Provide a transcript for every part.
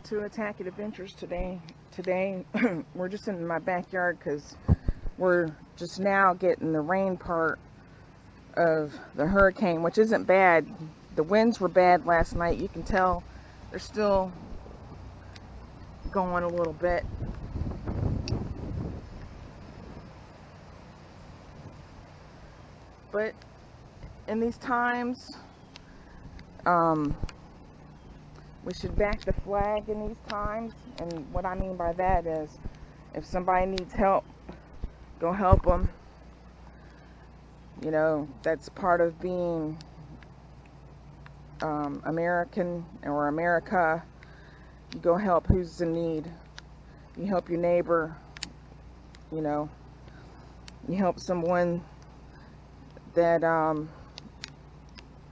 to Attack Adventures today. We're just in my backyard because we're just now getting the rain part of the hurricane, which isn't bad. The winds were bad last night. You can tell they're still going a little bit. But in these times, we should back the flag in these times. And what I mean by that is, if somebody needs help, go help them. You know, that's part of being American or America. You go help who's in need. You help your neighbor. You know, you help someone that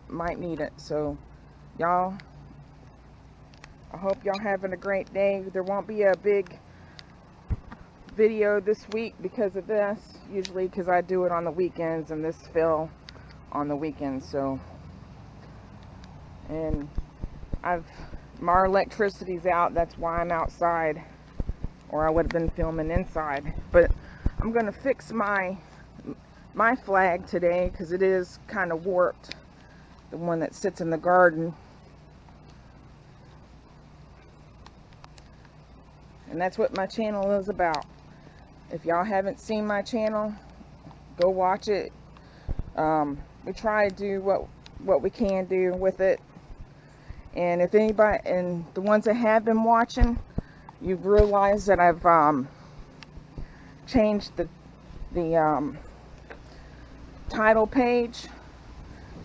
might need it. So y'all, I hope y'all having a great day. There won't be a big video this week because of this, usually because I do it on the weekends, and this fell on the weekends. So, and my electricity's out, that's why I'm outside, or I would have been filming inside. But I'm gonna fix my flag today because it is kind of warped, the one that sits in the garden. And that's what my channel is about. If y'all haven't seen my channel, go watch it. We try to do what we can do with it. And if anybody, and the ones that have been watching, you've realized that I've changed the title page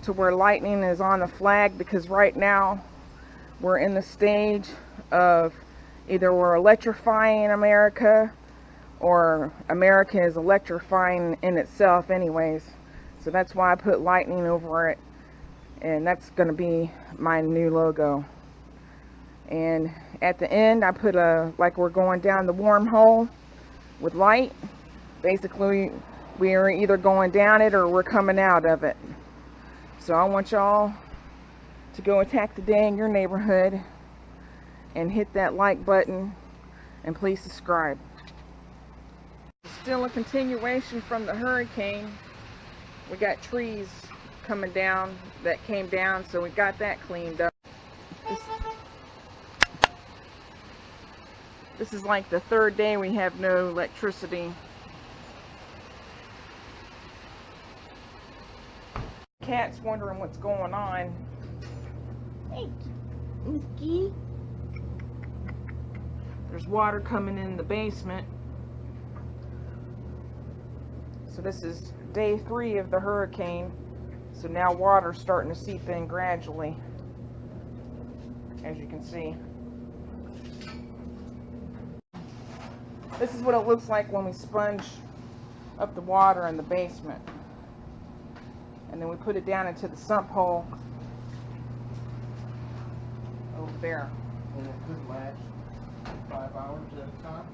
to where lightning is on the flag, because right now we're in the stage of either we're electrifying America or America is electrifying in itself anyways. So that's why I put lightning over it, and that's going to be my new logo. And at the end I put like we're going down the wormhole with light. Basically we are either going down it or we're coming out of it. So I want y'all to go attack the day in your neighborhood and hit that like button, and please subscribe. Still a continuation from the hurricane. We got trees coming down that came down, so we got that cleaned up. This is like the third day we have no electricity. Cat's wondering what's going on. Hey, Miski. There's water coming in the basement. So this is day 3 of the hurricane. So now water's starting to seep in gradually, as you can see. This is what it looks like when we sponge up the water in the basement. And then we put it down into the sump hole over there. And it could last 5 hours at a time?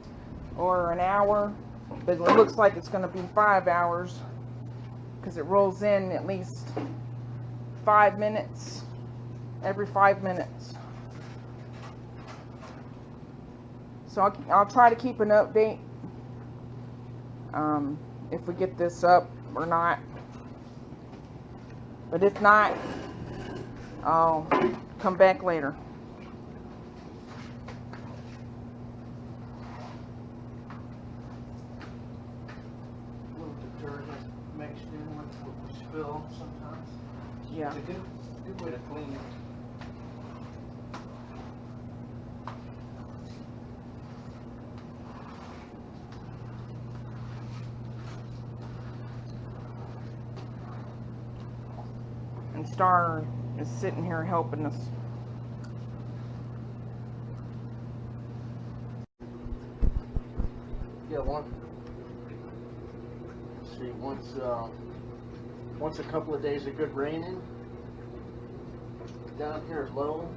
Or an hour, but it looks like it's going to be 5 hours because it rolls in at least 5 minutes, every 5 minutes. So I'll try to keep an update if we get this up or not. But if not, I'll come back later. A little detergent mixed in with what we spill sometimes. Yeah. It's a good way to clean it. And Star is sitting here helping us. Yeah, see, once a couple of days of good raining, down here low,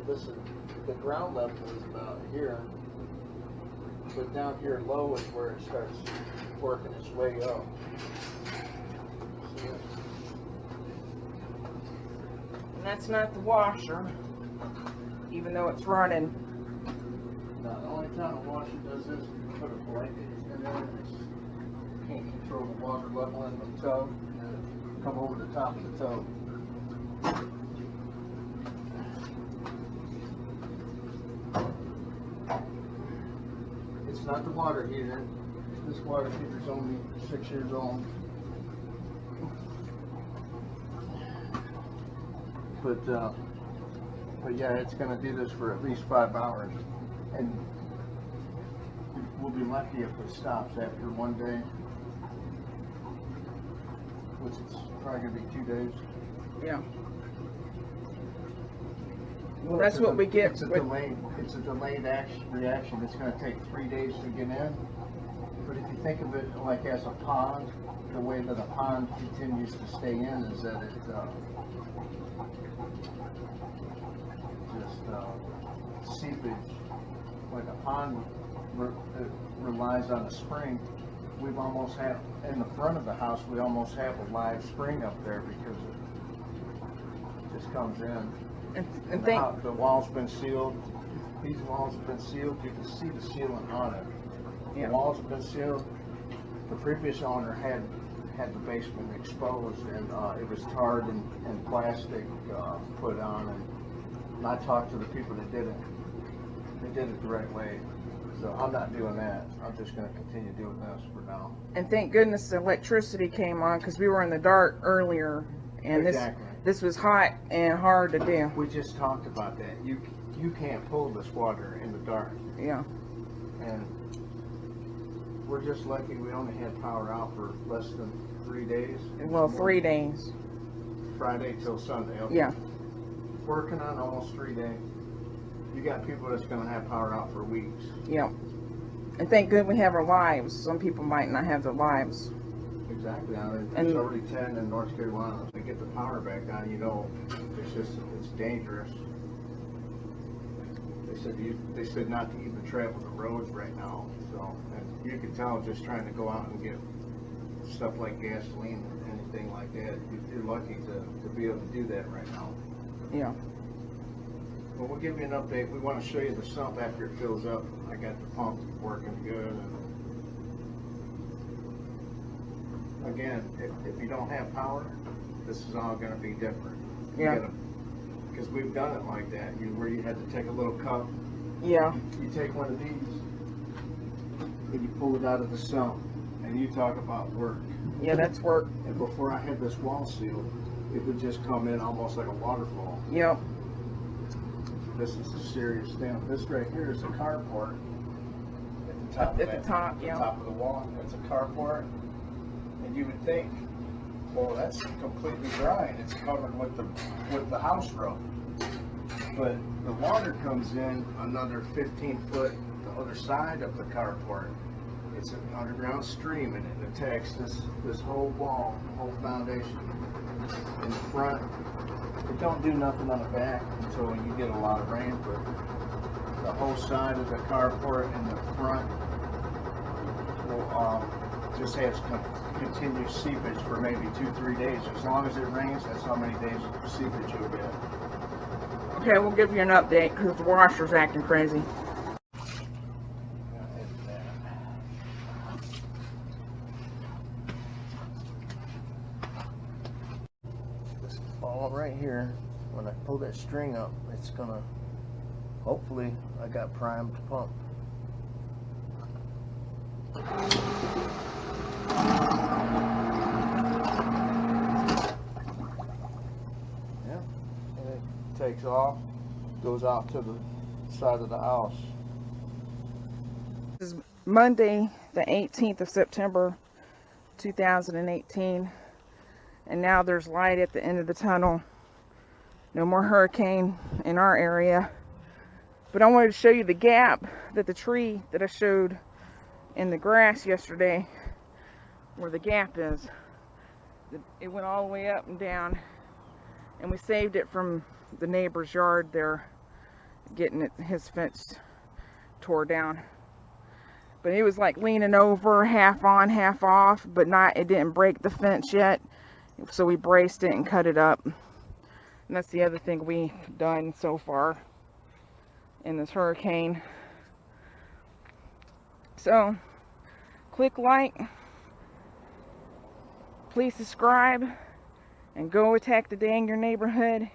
listen, the ground level is about here, but down here low is where it starts working its way up. See it? And that's not the washer. even though it's running. Now, the only time a washer does this is put a blanket in there and it can't control the water level in the tub and come over the top of the tub. It's not the water heater. This water heater is only 6 years old. But yeah, it's going to do this for at least 5 hours, and we'll be lucky if it stops after 1 day, which is probably going to be 2 days. Yeah. Well, that's what we get. It's a delayed reaction. It's going to take 3 days to get in. But if you think of it like as a pond, the way that a pond continues to stay in is that it seepage, like a pond relies on a spring. We've almost have, in the front of the house, we almost have a live spring up there because it just comes in. And the wall's been sealed. These walls have been sealed. You can see the sealant on it. Yeah. The walls have been sealed. The previous owner had the basement exposed, and it was tarred and plastic put on. And I talked to the people that did it. They did it the right way. So I'm not doing that. I'm just going to continue doing this for now. And thank goodness the electricity came on, because we were in the dark earlier, and Exactly. this was hot and hard to do. We just talked about that. You can't pull this water in the dark. Yeah. And we're just lucky we only had power out for less than 3 days. Well, 3 days. Friday till Sunday. Okay. Yeah. Working on almost 3 days. You got people that's going to have power out for weeks. Yeah. And thank good we have our lives. Some people might not have their lives. Exactly. There's already 10 in North Carolina. If they get the power back on, it's dangerous. They said not to even travel the roads right now. So, and you can tell just trying to go out and get stuff like gasoline or anything like that. You're lucky to be able to do that right now. Yeah. Well, we'll give you an update. We want to show you the sump after it fills up. I got the pump working good. And again, if you don't have power, this is all going to be different. Yeah. Because we've done it like that. Where you had to take a little cup. Yeah. You take one of these and you pull it out of the sump, and you talk about work. Yeah, that's work. And before I had this wall sealed, it would just come in almost like a waterfall. Yep. This is a serious thing. This right here is a carport at the top. At the top, yeah. Top of the wall. It's a carport, and you would think, well, that's completely dry and it's covered with the house roof. But the water comes in another 15 foot the other side of the carport. It's an underground stream, and it attacks this whole wall, whole foundation. In the front, it don't do nothing on the back until you get a lot of rain, but the whole side of the carport and the front will just has continuous seepage for maybe 2-3 days. As long as it rains, that's how many days of seepage you'll get. Okay, we'll give you an update because the washer's acting crazy. This ball right here, when I pull that string up, it's gonna, hopefully, I got primed to pump. Yeah, and it takes off, goes out to the side of the house. This is Monday, the 18th of September, 2018, and now there's light at the end of the tunnel. No more hurricane in our area. But I wanted to show you the gap that the tree that I showed in the grass yesterday, where the gap is. It went all the way up and down, and we saved it from the neighbor's yard there, getting his fence tore down. But it was like leaning over, half on, half off, but it didn't break the fence yet. So we braced it and cut it up. And that's the other thing we've done so far. in this hurricane. So, click like, please subscribe, and go attack the day in your neighborhood.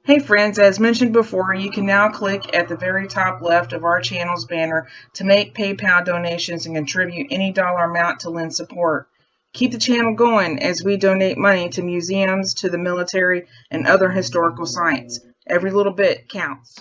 Hey friends, as mentioned before, you can now click at the very top left of our channel's banner to make PayPal donations and contribute any dollar amount to lend support. Keep the channel going as we donate money to museums, to the military, and other historical sites. Every little bit counts.